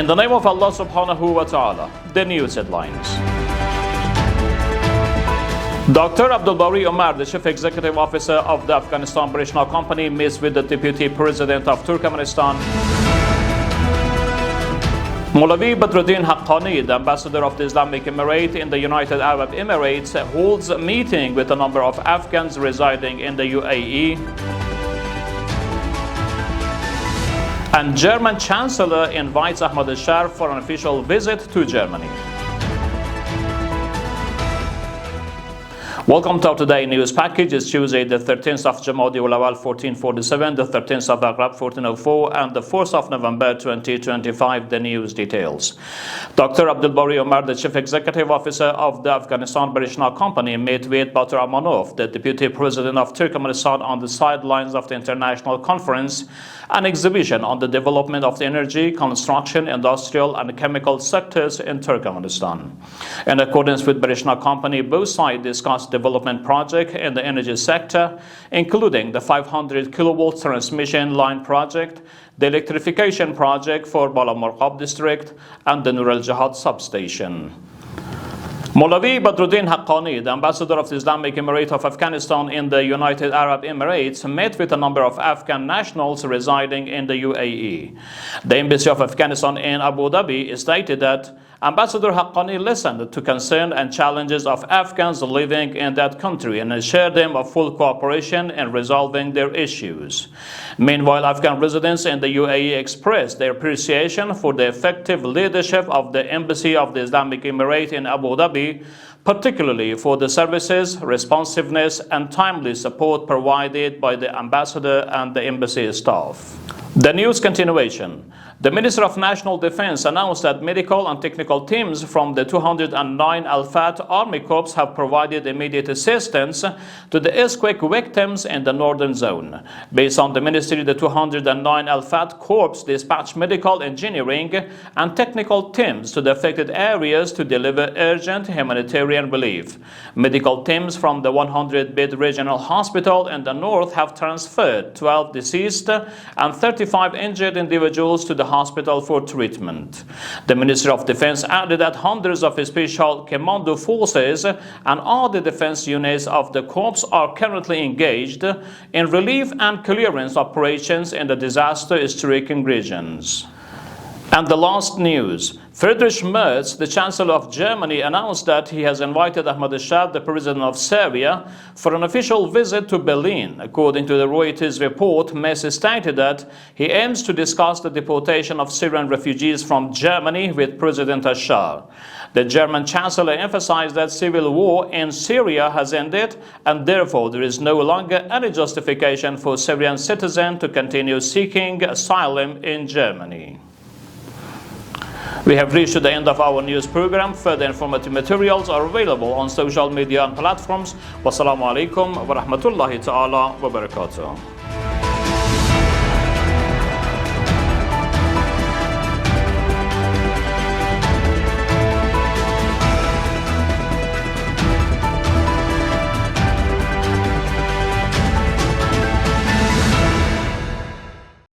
In the name of Allah subhanahu wa ta'ala, the news headlines. Dr. Abdul Bari Omar, the Chief Executive Officer of the Afghanistan British Company, meets with the Deputy President of Turkmenistan. Maulvi Badruddin Haqqani, the Ambassador of the Islamic Emirate in the United Arab Emirates, holds a meeting with a number of Afghans residing in the UAE. And German Chancellor invites Ahmad al-Shah for an official visit to Germany. Welcome to our today news package. It's Tuesday, the 13th of Jamadi ul-Awwal 1447, the 13th of Aghrab 1404, and the 4th of November 2025. The news details. Dr. Abdul Bari Omar, the Chief Executive Officer of the Afghanistan British Company, met with Batur Amanov, the Deputy President of Turkmenistan, on the sidelines of the international conference, an exhibition on the development of the energy, construction, industrial, and chemical sectors in Turkmenistan. In accordance with British Company, both sides discussed development project in the energy sector, including the 500 kilovolt transmission line project, the electrification project for Bala Morqab district, and the Nur al-Jihad substation. Maulvi Badruddin Haqqani, the Ambassador of the Islamic Emirate of Afghanistan in the United Arab Emirates, met with a number of Afghan nationals residing in the UAE. The Embassy of Afghanistan in Abu Dhabi stated that Ambassador Haqqani listened to concerns and challenges of Afghans living in that country and assured them of full cooperation in resolving their issues. Meanwhile, Afghan residents in the UAE expressed their appreciation for the effective leadership of the Embassy of the Islamic Emirate in Abu Dhabi, particularly for the services, responsiveness, and timely support provided by the ambassador and the embassy staff. The news continuation. The Minister of National Defense announced that medical and technical teams from the 209 Al-Fat Army Corps have provided immediate assistance to the earthquake victims in the northern zone. Based on the ministry, the 209 Al-Fat Corps dispatched medical, engineering, and technical teams to the affected areas to deliver urgent humanitarian relief. Medical teams from the 100-bed regional hospital in the north have transferred 12 deceased and 35 injured individuals to the hospital for treatment. The Ministry of Defense added that hundreds of special commando forces and other defense units of the corps are currently engaged in relief and clearance operations in the disaster-stricken regions. And the last news. Friedrich Merz, the Chancellor of Germany, announced that he has invited Ahmad al-Shah, the President of Syria, for an official visit to Berlin. According to the Reuters report, Merz stated that he aims to discuss the deportation of Syrian refugees from Germany with President al-Shah. The German Chancellor emphasized that civil war in Syria has ended, and therefore there is no longer any justification for Syrian citizens to continue seeking asylum in Germany. We have reached the end of our news program. Further informative materials are available on social media and platforms. Wassalamu alaikum wa rahmatullahi ta'ala wa barakatuh.